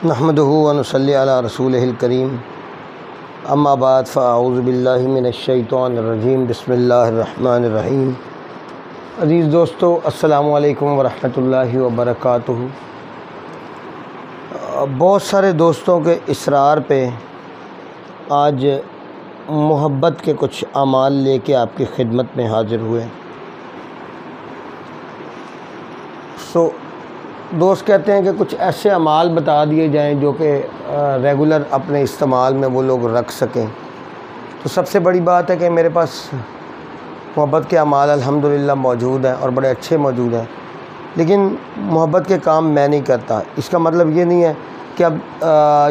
نحمدہ و نصلی علی رسولہ الکریم اما بعد فاعوذ باللہ من الشیطان الرجیم بسم اللہ الرحمن الرحیم۔ عزیز دوستو، السلام علیکم ورحمۃ اللہ وبرکاتہ۔ بہت سارے دوستوں کے اصرار پہ آج محبت کے کچھ اعمال لے کے آپ کی خدمت میں حاضر ہوئے۔ دوست کہتے ہیں کہ کچھ ایسے اعمال بتا دیے جائیں جو کہ ریگولر اپنے استعمال میں وہ لوگ رکھ سکیں۔ تو سب سے بڑی بات ہے کہ میرے پاس محبت کے اعمال الحمدللہ موجود ہیں اور بڑے اچھے موجود ہیں، لیکن محبت کے کام میں نہیں کرتا۔ اس کا مطلب یہ نہیں ہے کہ اب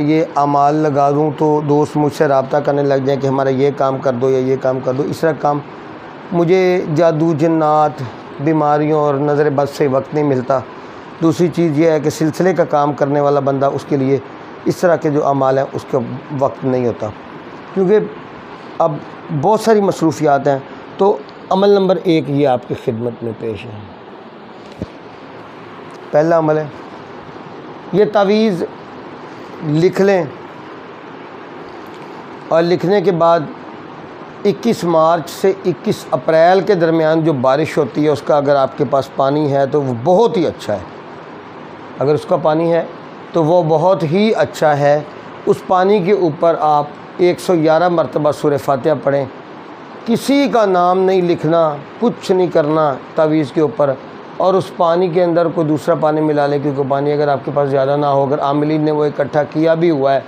یہ اعمال لگا دوں تو دوست مجھ سے رابطہ کرنے لگ جائیں کہ ہمارا یہ کام کر دو یا یہ کام کر دو۔ اس طرح کام مجھے جادو، جنات، بیماریوں اور نظر بد سے وقت نہیں ملتا۔ دوسری چیز یہ ہے کہ سلسلے کا کام کرنے والا بندہ، اس کے لیے اس طرح کے جو اعمال ہیں اس کا وقت نہیں ہوتا، کیونکہ اب بہت ساری مصروفیات ہیں۔ تو عمل نمبر 1 یہ آپ کی خدمت میں پیش ہے۔ پہلا عمل ہے، یہ تعویذ لکھ لیں اور لکھنے کے بعد 21 مارچ سے 21 اپریل کے درمیان جو بارش ہوتی ہے اس کا اگر آپ کے پاس پانی ہے تو وہ بہت ہی اچھا ہے۔ اگر اس کا پانی ہے تو وہ بہت ہی اچھا ہے۔ اس پانی کے اوپر آپ 111 مرتبہ سورہ فاتحہ پڑھیں۔ کسی کا نام نہیں لکھنا، کچھ نہیں کرنا تعویذ کے اوپر، اور اس پانی کے اندر کوئی دوسرا پانی ملا لیں، کیونکہ پانی اگر آپ کے پاس زیادہ نہ ہو، اگر عاملین نے وہ اکٹھا کیا بھی ہوا ہے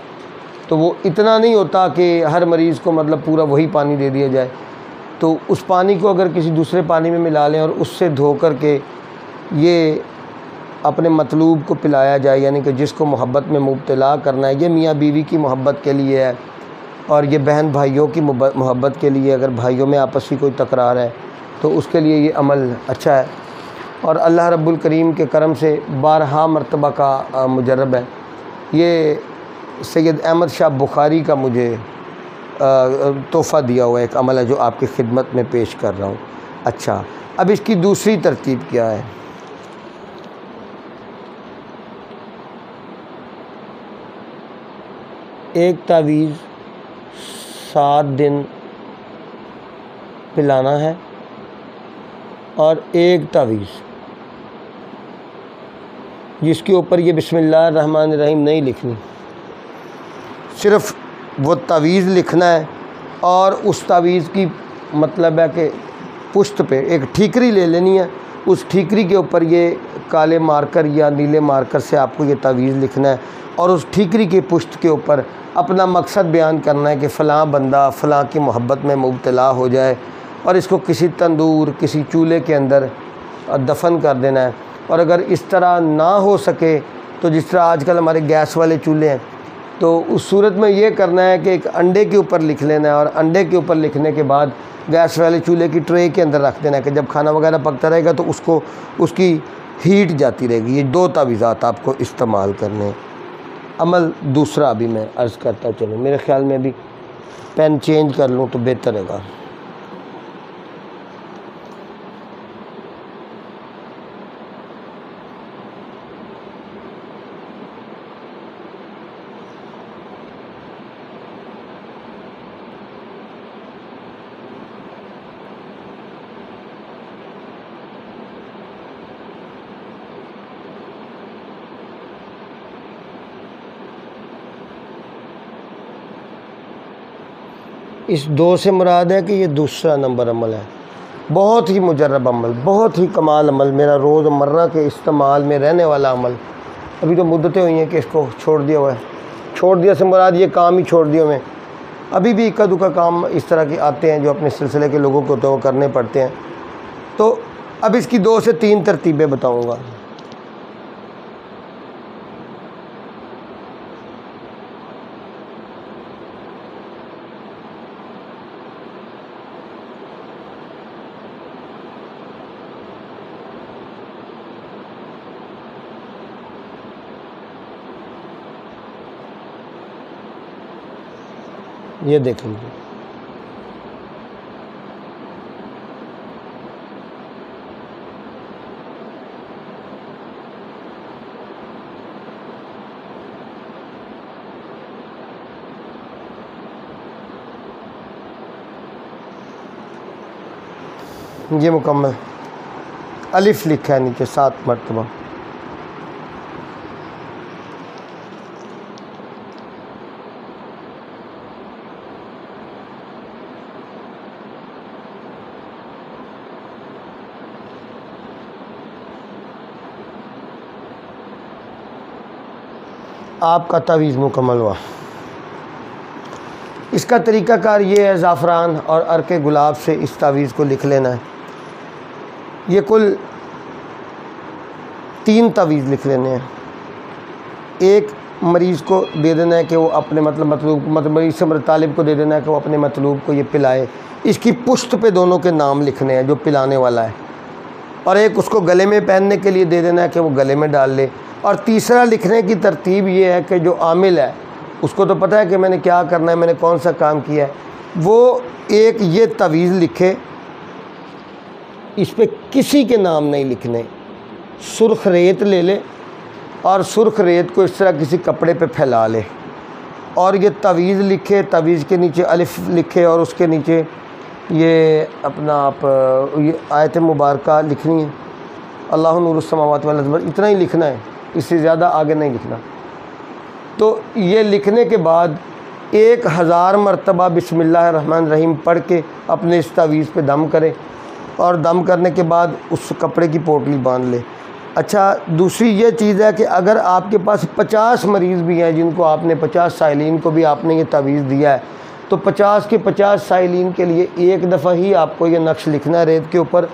تو وہ اتنا نہیں ہوتا کہ ہر مریض کو مطلب پورا وہی پانی دے دیا جائے۔ تو اس پانی کو اگر کسی دوسرے پانی میں ملا لیں اور اس سے دھو کر کے یہ اپنے مطلوب کو پلایا جائے، یعنی کہ جس کو محبت میں مبتلا کرنا ہے۔ یہ میاں بیوی کی محبت کے لیے ہے اور یہ بہن بھائیوں کی محبت کے لیے، اگر بھائیوں میں آپس کی کوئی تکرار ہے تو اس کے لیے یہ عمل اچھا ہے، اور اللہ رب الکریم کے کرم سے 12 مرتبہ کا مجرب ہے۔ یہ سید احمد شاہ بخاری کا مجھے تحفہ دیا ہوا ایک عمل ہے جو آپ کی خدمت میں پیش کر رہا ہوں۔ اچھا، اب اس کی دوسری ترتیب کیا ہے؟ ایک تعویذ 7 دن پلانا ہے اور ایک تعویذ جس کے اوپر یہ بسم اللہ الرحمن الرحیم نہیں لکھنی، صرف وہ تعویذ لکھنا ہے، اور اس تعویذ کی مطلب ہے کہ پشت پہ ایک ٹھیکری لے لینی ہے۔ اس ٹھیکری کے اوپر یہ کالے مارکر یا نیلے مارکر سے آپ کو یہ تعویذ لکھنا ہے، اور اس ٹھیکری کی پشت کے اوپر اپنا مقصد بیان کرنا ہے کہ فلاں بندہ فلاں کی محبت میں مبتلا ہو جائے، اور اس کو کسی تندور، کسی چولہے کے اندر دفن کر دینا ہے۔ اور اگر اس طرح نہ ہو سکے تو جس طرح آج کل ہمارے گیس والے چولہے ہیں، تو اس صورت میں یہ کرنا ہے کہ ایک انڈے کے اوپر لکھ لینا ہے، اور انڈے کے اوپر لکھنے کے بعد گیس والے چولہے کی ٹرے کے اندر رکھ دینا ہے کہ جب کھانا وغیرہ پکتا رہے گا تو اس کی ہیٹ جاتی رہے گی۔ یہ 2 تعویذات آپ کو استعمال کرنے ہیں۔ عمل دوسرا ابھی میں عرض کرتا چلوں، میرے خیال میں ابھی پین چینج کر لوں تو بہتر رہے گا۔ اس 2 سے مراد ہے کہ یہ دوسرا نمبر عمل ہے، بہت ہی مجرب عمل، بہت ہی کمال عمل، میرا روز مرہ کے استعمال میں رہنے والا عمل۔ ابھی تو مدتیں ہوئی ہیں کہ اس کو چھوڑ دیا ہوا ہے۔ چھوڑ دیا سے مراد یہ کام ہی چھوڑ دیا میں، ابھی بھی اکا دکا کام اس طرح کے آتے ہیں جو اپنے سلسلے کے لوگوں کو تو کرنے پڑتے ہیں۔ تو اب اس کی 2 سے 3 ترتیبیں بتاؤں گا۔ یہ دیکھ لیجیے، یہ مکمل الف لکھا ہے نیچے 7 مرتبہ. آپ کا تعویذ مکمل ہوا. اس کا طریقہ کار یہ ہے، زعفران اور عرق گلاب سے اس تعویذ کو لکھ لینا ہے. یہ کل 3 تعویذ لکھ لینے ہیں. ایک مریض کو دے دینا ہے کہ وہ اپنے مریض سے طالب کو دے دینا ہے کہ وہ اپنے مطلوب کو یہ پلائے. اس کی پشت پہ دونوں کے نام لکھنے ہیں جو پلانے والا ہے. اور ایک اس کو گلے میں پہننے کے لیے دے دینا ہے کہ وہ گلے میں ڈال لے. اور تیسرا لکھنے کی ترتیب یہ ہے کہ جو عامل ہے اس کو تو پتہ ہے کہ میں نے کیا کرنا ہے، میں نے کون سا کام کیا ہے، وہ ایک یہ تعویذ لکھے. اس پہ کسی کے نام نہیں لکھنے. سرخ ریت لے لے اور سرخ ریت کو اس طرح کسی کپڑے پہ پھیلا لے اور یہ تعویذ لکھے. تعویذ کے نیچے الف لکھے اور اس کے نیچے یہ اپنا آپ یہ آیت مبارکہ لکھنی ہے، اللہ نور السماوات والارض، اتنا ہی لکھنا ہے، اس سے زیادہ آگے نہیں لکھنا. تو یہ لکھنے کے بعد 1000 مرتبہ بسم اللہ الرحمن الرحیم پڑھ کے اپنے اس تعویذ پہ دم کرے اور دم کرنے کے بعد اس کپڑے کی پوٹلی باندھ لے. اچھا، دوسری یہ چیز ہے کہ اگر آپ کے پاس 50 مریض بھی ہیں جن کو آپ نے 50 سائلین کو بھی آپ نے یہ تعویذ دیا ہے، تو 50 کے 50 سائلین کے لیے ایک دفعہ ہی آپ کو یہ نقش لکھنا ہے ریت کے اوپر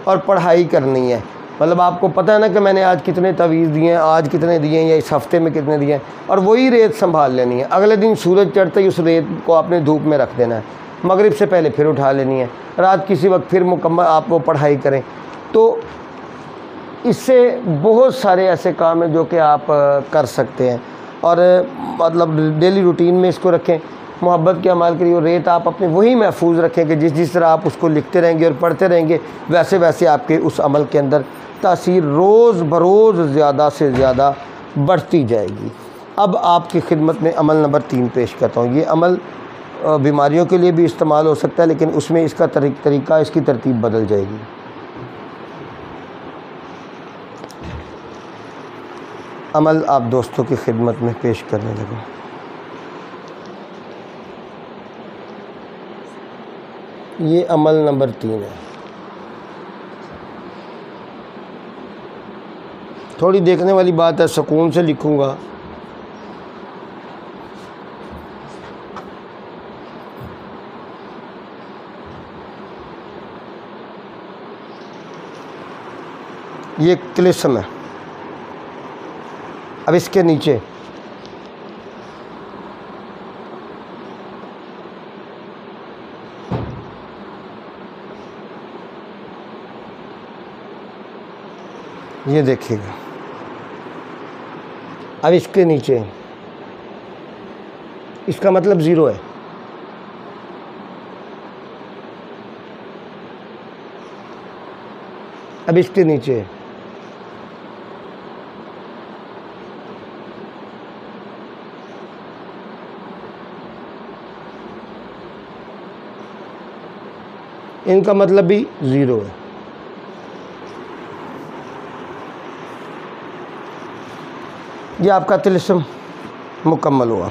اور پڑھائی کرنی ہے. مطلب آپ کو پتہ ہے نا کہ میں نے آج کتنے تعویذ دیے ہیں، آج کتنے دیے ہیں یا اس ہفتے میں کتنے دیے ہیں، اور وہی ریت سنبھال لینی ہے. اگلے دن سورج چڑھتے ہی اس ریت کو آپ نے دھوپ میں رکھ دینا ہے، مغرب سے پہلے پھر اٹھا لینی ہے، رات کسی وقت پھر مکمل آپ وہ پڑھائی کریں. تو اس سے بہت سارے ایسے کام ہیں جو کہ آپ کر سکتے ہیں. اور مطلب ڈیلی روٹین میں اس کو رکھیں، محبت کے اعمال کے لیے. ریت آپ اپنے وہی محفوظ رکھیں کہ جس طرح آپ اس کو لکھتے رہیں گے اور پڑھتے رہیں گے ویسے ویسے آپ کے اس عمل کے اندر تاثیر روز بروز زیادہ سے زیادہ بڑھتی جائے گی. اب آپ کی خدمت میں عمل نمبر 3 پیش کرتا ہوں. یہ عمل بیماریوں کے لیے بھی استعمال ہو سکتا ہے، لیکن اس میں اس کا طریقہ، اس کی ترتیب بدل جائے گی. عمل آپ دوستوں کی خدمت میں پیش کرنے لگوں. یہ عمل نمبر 3 ہے. تھوڑی دیکھنے والی بات ہے، سکون سے لکھوں گا. یہ طلسم ہے. اب اس کے نیچے یہ دیکھیے گا. اب اس کے نیچے اس کا مطلب 0 ہے. اب اس کے نیچے ان کا مطلب بھی 0 ہے. یہ آپ کا طلسم مکمل ہوا.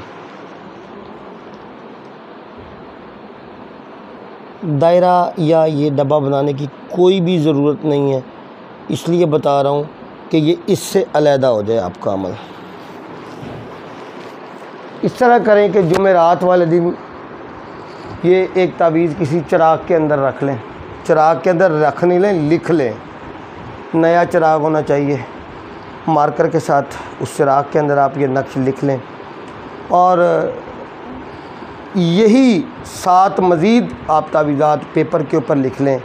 دائرہ یا یہ ڈبہ بنانے کی کوئی بھی ضرورت نہیں ہے، اس لیے بتا رہا ہوں کہ یہ اس سے علیحدہ ہو جائے آپ کا عمل. اس طرح کریں کہ جمعرات والے دن یہ ایک تعویذ کسی چراغ کے اندر رکھ لیں. چراغ کے اندر رکھ نہیں لیں، لکھ لیں. نیا چراغ ہونا چاہیے. مارکر کے ساتھ اس چراغ کے اندر آپ یہ نقش لکھ لیں اور یہی 7 مزید آپ تعویذات پیپر کے اوپر لکھ لیں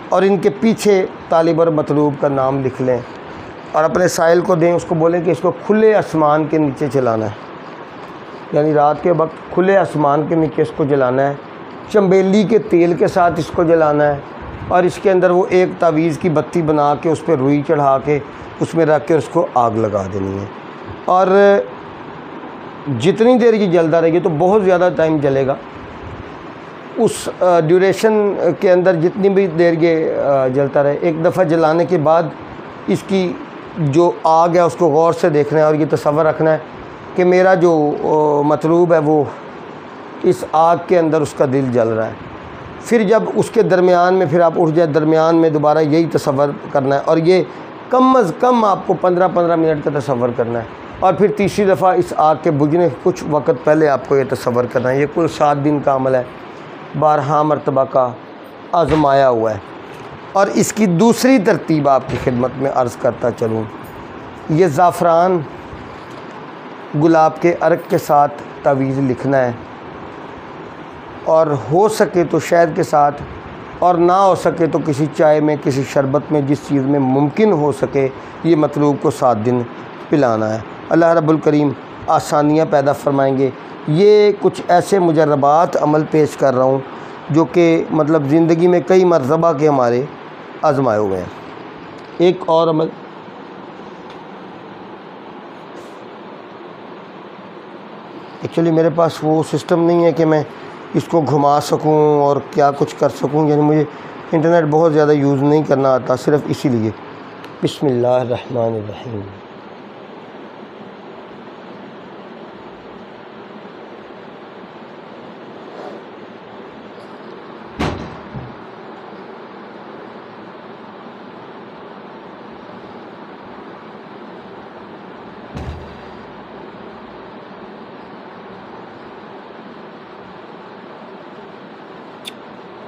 اور ان کے پیچھے طالب اور مطلوب کا نام لکھ لیں اور اپنے سائل کو دیں. اس کو بولیں کہ اس کو کھلے آسمان کے نیچے چلانا ہے، یعنی رات کے وقت کھلے آسمان کے نیچے اس کو جلانا ہے. چنبیلی کے تیل کے ساتھ اس کو جلانا ہے اور اس کے اندر وہ ایک تعویذ کی بتی بنا کے اس پہ روئی چڑھا کے اس میں رکھ کے اس کو آگ لگا دینی ہے. اور جتنی دیر یہ جلتا رہے گی تو بہت زیادہ ٹائم جلے گا. اس ڈیوریشن کے اندر جتنی بھی دیر یہ جلتا رہے، ایک دفعہ جلانے کے بعد اس کی جو آگ ہے اس کو غور سے دیکھنا ہے اور یہ تصور رکھنا ہے کہ میرا جو مطلوب ہے وہ اس آگ کے اندر اس کا دل جل رہا ہے۔ پھر جب اس کے درمیان میں پھر آپ اٹھ جائے، درمیان میں دوبارہ یہی تصور کرنا ہے، اور یہ کم از کم آپ کو 15 منٹ کا تصور کرنا ہے، اور پھر تیسری دفعہ اس آگ کے بجھنے کچھ وقت پہلے آپ کو یہ تصور کرنا ہے۔ یہ کل 7 دن کا عمل ہے، 12 مرتبہ کا آزمایا ہوا ہے۔ اور اس کی دوسری ترتیب آپ کی خدمت میں عرض کرتا چلوں، یہ زعفران گلاب کے عرق کے ساتھ تعویذ لکھنا ہے، اور ہو سکے تو شہد کے ساتھ، اور نہ ہو سکے تو کسی چائے میں، کسی شربت میں، جس چیز میں ممکن ہو سکے یہ مطلوب کو 7 دن پلانا ہے۔ اللہ رب الکریم آسانیاں پیدا فرمائیں گے۔ یہ کچھ ایسے مجربات عمل پیش کر رہا ہوں جو کہ مطلب زندگی میں کئی مرتبہ کے ہمارے آزمائے ہوئے ہیں۔ ایک اور عمل، ایکچولی میرے پاس وہ سسٹم نہیں ہے کہ میں اس کو گھما سکوں اور کیا کچھ کر سکوں، یعنی مجھے انٹرنیٹ بہت زیادہ یوز نہیں کرنا آتا، صرف اسی لیے۔ بسم اللہ الرحمن الرحیم۔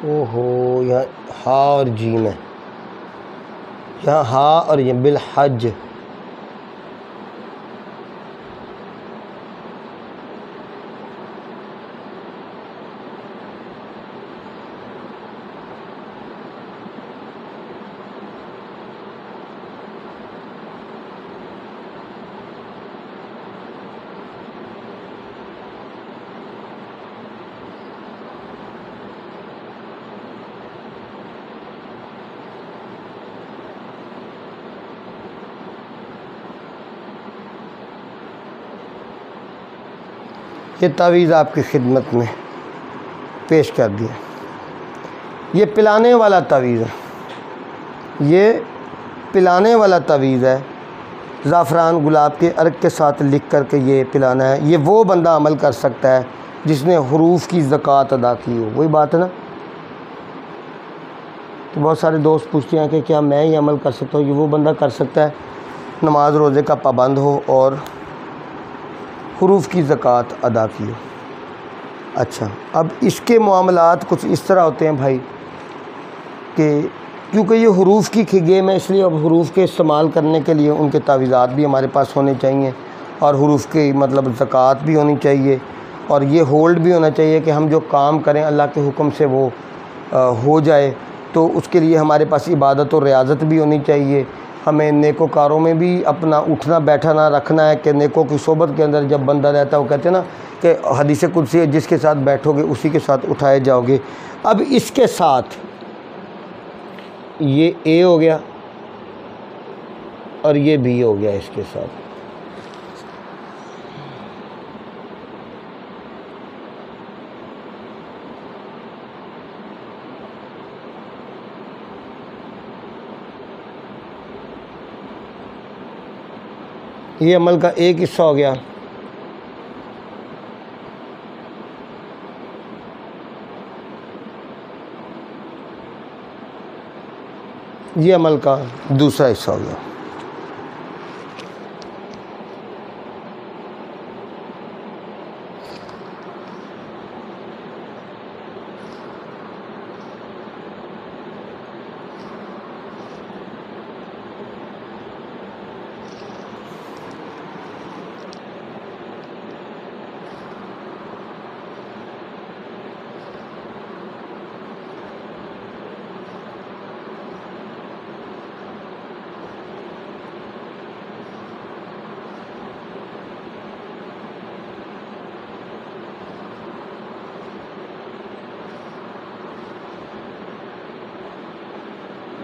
اوہو، یہاں ہا اور جیم ہے، یہاں ہا اور یہ بالحج۔ یہ تعویذ آپ کی خدمت میں پیش کر دیا۔ یہ پلانے والا تعویذ ہے، یہ پلانے والا تعویذ ہے۔ زعفران گلاب کے عرق کے ساتھ لکھ کر کے یہ پلانا ہے۔ یہ وہ بندہ عمل کر سکتا ہے جس نے حروف کی زکوٰۃ ادا کی ہو، وہی بات ہے نا۔ تو بہت سارے دوست پوچھتے ہیں کہ کیا میں یہ عمل کر سکتا ہوں؟ یہ وہ بندہ کر سکتا ہے نماز روزے کا پابند ہو اور حروف کی زکوٰۃ ادا کی ہو۔ اچھا، اب اس کے معاملات کچھ اس طرح ہوتے ہیں بھائی کہ کیونکہ یہ حروف کی گیم ہے، اس لیے اب حروف کے استعمال کرنے کے لیے ان کے تعویذات بھی ہمارے پاس ہونے چاہیے، اور حروف کی مطلب زکوٰۃ بھی ہونی چاہیے، اور یہ ہولڈ بھی ہونا چاہیے کہ ہم جو کام کریں اللہ کے حکم سے وہ ہو جائے۔ تو اس کے لیے ہمارے پاس عبادت و ریاضت بھی ہونی چاہیے۔ ہمیں نیکوکاروں میں بھی اپنا اٹھنا بیٹھنا رکھنا ہے کہ نیکوں کی صحبت کے اندر جب بندہ رہتا ہے، وہ کہتے ہیں نا کہ حدیث قدسی ہے، جس کے ساتھ بیٹھو گے اسی کے ساتھ اٹھائے جاؤ گے۔ اب اس کے ساتھ یہ اے ہو گیا اور یہ بی ہو گیا، اس کے ساتھ یہ عمل کا ایک حصہ ہو گیا۔ یہ عمل کا دوسرا حصہ ہو گیا۔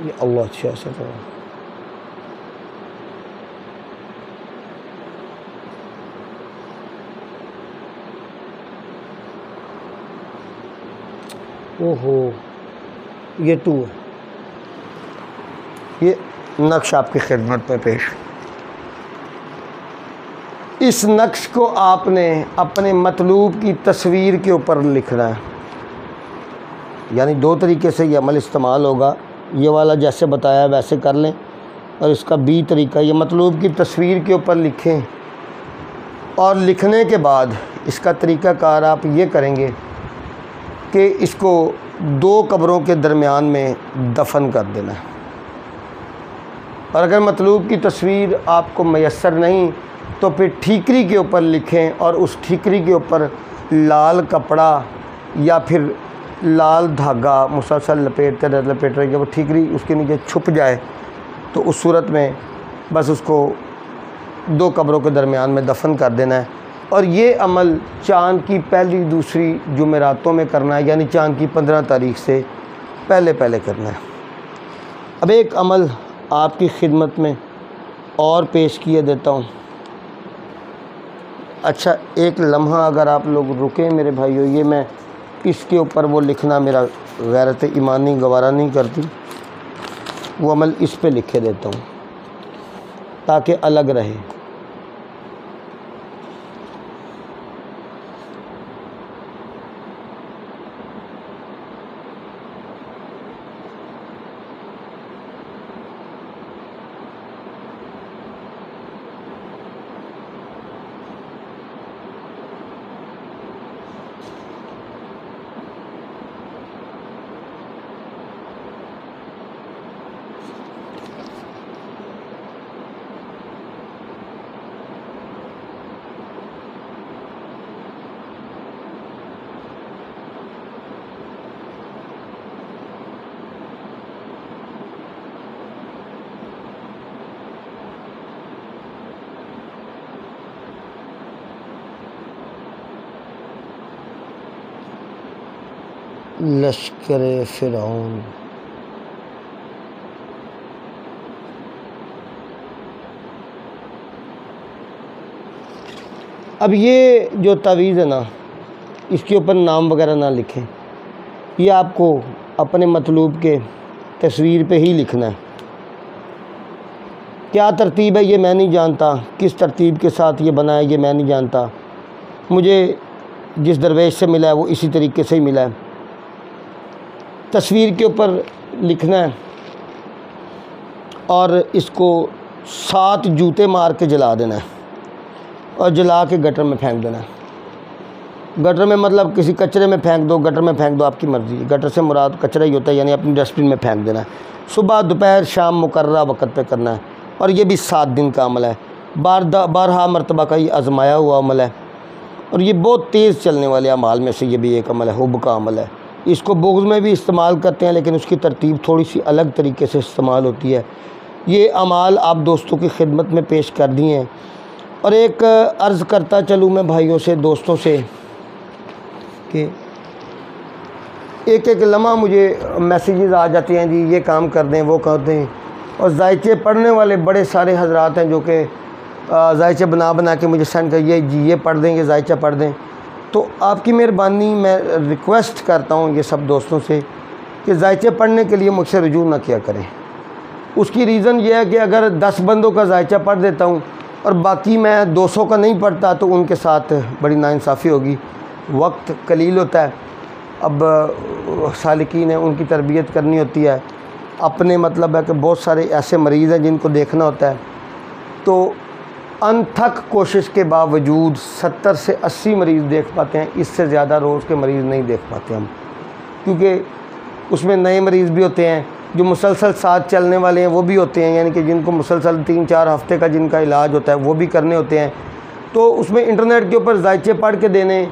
یہ اللہ اچھا سے کرو۔ اوہو یہ 2 ہے، یہ نقش آپ کی خدمت میں پیش۔ اس نقش کو آپ نے اپنے مطلوب کی تصویر کے اوپر لکھنا ہے، یعنی 2 طریقے سے یہ عمل استعمال ہوگا۔ یہ والا جیسے بتایا ویسے کر لیں، اور اس کا B طریقہ یہ مطلوب کی تصویر کے اوپر لکھیں، اور لکھنے کے بعد اس کا طریقہ کار آپ یہ کریں گے کہ اس کو 2 قبروں کے درمیان میں دفن کر دینا ہے۔ اور اگر مطلوب کی تصویر آپ کو میسر نہیں تو پھر ٹھیکری کے اوپر لکھیں، اور اس ٹھیکری کے اوپر لال کپڑا یا پھر لال دھاگا مسلسل لپیٹتے رہے، جب وہ ٹھیکری اس کے نیچے چھپ جائے تو اس صورت میں بس اس کو 2 قبروں کے درمیان میں دفن کر دینا ہے۔ اور یہ عمل چاند کی پہلی دوسری جمعراتوں میں کرنا ہے، یعنی چاند کی 15 تاریخ سے پہلے کرنا ہے۔ اب ایک عمل آپ کی خدمت میں اور پیش کیے دیتا ہوں۔ اچھا ایک لمحہ اگر آپ لوگ رکیں میرے بھائیو، یہ میں اس کے اوپر وہ لکھنا میرا غیرت ایمانی گوارا نہیں کرتی، وہ عمل اس پہ لکھے دیتا ہوں تاکہ الگ رہے۔ لشکر فرعون، اب یہ جو تعویذ ہے نا، اس کے اوپر نام وغیرہ نہ لکھیں، یہ آپ کو اپنے مطلوب کے تصویر پہ ہی لکھنا ہے۔ کیا ترتیب ہے یہ میں نہیں جانتا، کس ترتیب کے ساتھ یہ بنا ہے یہ میں نہیں جانتا، مجھے جس درویش سے ملا ہے وہ اسی طریقے سے ہی ملا ہے۔ تصویر کے اوپر لکھنا ہے اور اس کو 7 جوتے مار کے جلا دینا ہے، اور جلا کے گٹر میں پھینک دینا ہے۔ گٹر میں مطلب کسی کچرے میں پھینک دو، گٹر میں پھینک دو، آپ کی مرضی ہے۔ گٹر سے مراد کچرا ہی ہوتا ہے، یعنی اپنی ڈسٹ بن میں پھینک دینا ہے۔ صبح دوپہر شام مقررہ وقت پہ کرنا ہے، اور یہ بھی 7 دن کا عمل ہے۔ 12 مرتبہ کا یہ آزمایا ہوا عمل ہے، اور یہ بہت تیز چلنے والے اعمال میں سے یہ بھی ایک عمل ہے، حب کا عمل ہے۔ اس کو بغض میں بھی استعمال کرتے ہیں، لیکن اس کی ترتیب تھوڑی سی الگ طریقے سے استعمال ہوتی ہے۔ یہ اعمال آپ دوستوں کی خدمت میں پیش کر دیے ہیں، اور ایک عرض کرتا چلوں میں بھائیوں سے، دوستوں سے، کہ ایک لمحہ مجھے میسیجز آ جاتے ہیں، جی یہ کام کر دیں وہ کر دیں، اور ذائچے پڑھنے والے بڑے سارے حضرات ہیں جو کہ ذائچے بنا کے مجھے سینڈ کریے، جی یہ پڑھ دیں، یہ ذائچہ پڑھ دیں۔ تو آپ کی مہربانی، میں ریکویسٹ کرتا ہوں یہ سب دوستوں سے کہ ذائچے پڑھنے کے لیے مجھ سے رجوع نہ کیا کریں۔ اس کی ریزن یہ ہے کہ اگر 10 بندوں کا ذائچہ پڑھ دیتا ہوں اور باقی میں 200 کا نہیں پڑھتا تو ان کے ساتھ بڑی ناانصافی ہوگی، وقت قلیل ہوتا ہے، اب سالکین ہیں ان کی تربیت کرنی ہوتی ہے، اپنے مطلب ہے کہ بہت سارے ایسے مریض ہیں جن کو دیکھنا ہوتا ہے، تو انتھک کوشش کے باوجود 70 سے 80 مریض دیکھ پاتے ہیں، اس سے زیادہ روز کے مریض نہیں دیکھ پاتے ہم، کیونکہ اس میں نئے مریض بھی ہوتے ہیں، جو مسلسل ساتھ چلنے والے ہیں وہ بھی ہوتے ہیں، یعنی کہ جن کو مسلسل 3-4 ہفتے کا جن کا علاج ہوتا ہے وہ بھی کرنے ہوتے ہیں۔ تو اس میں انٹرنیٹ کے اوپر ذائچے پڑھ کے دینے،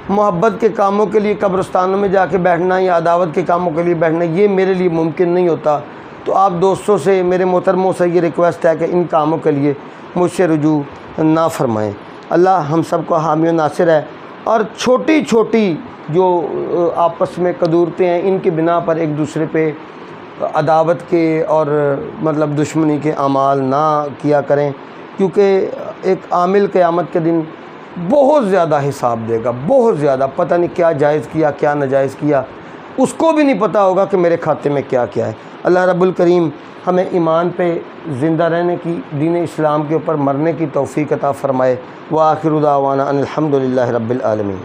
محبت کے کاموں کے لیے قبرستانوں میں جا کے بیٹھنا یا عداوت کے کاموں کے لیے بیٹھنا، یہ میرے لیے ممکن نہیں ہوتا۔ تو آپ دوستوں سے، میرے محترموں سے یہ ریکویسٹ ہے کہ ان کاموں کے لیے مجھ سے رجوع نہ فرمائیں۔ اللہ ہم سب کو حامی و ناصر ہے، اور چھوٹی چھوٹی جو آپس میں قدورتیں ہیں ان کی بنا پر ایک دوسرے پہ عداوت کے اور مطلب دشمنی کے اعمال نہ کیا کریں، کیونکہ ایک عامل قیامت کے دن بہت زیادہ حساب دے گا، بہت زیادہ، پتہ نہیں کیا جائز کیا کیا ناجائز کیا۔ اس کو بھی نہیں پتہ ہوگا کہ میرے کھاتے میں کیا کیا ہے۔ اللہ رب الکریم ہمیں ایمان پہ زندہ رہنے کی، دین اسلام کے اوپر مرنے کی توفیق عطا فرمائے۔ وآخر دعوانا ان الحمد للہ رب العالمین۔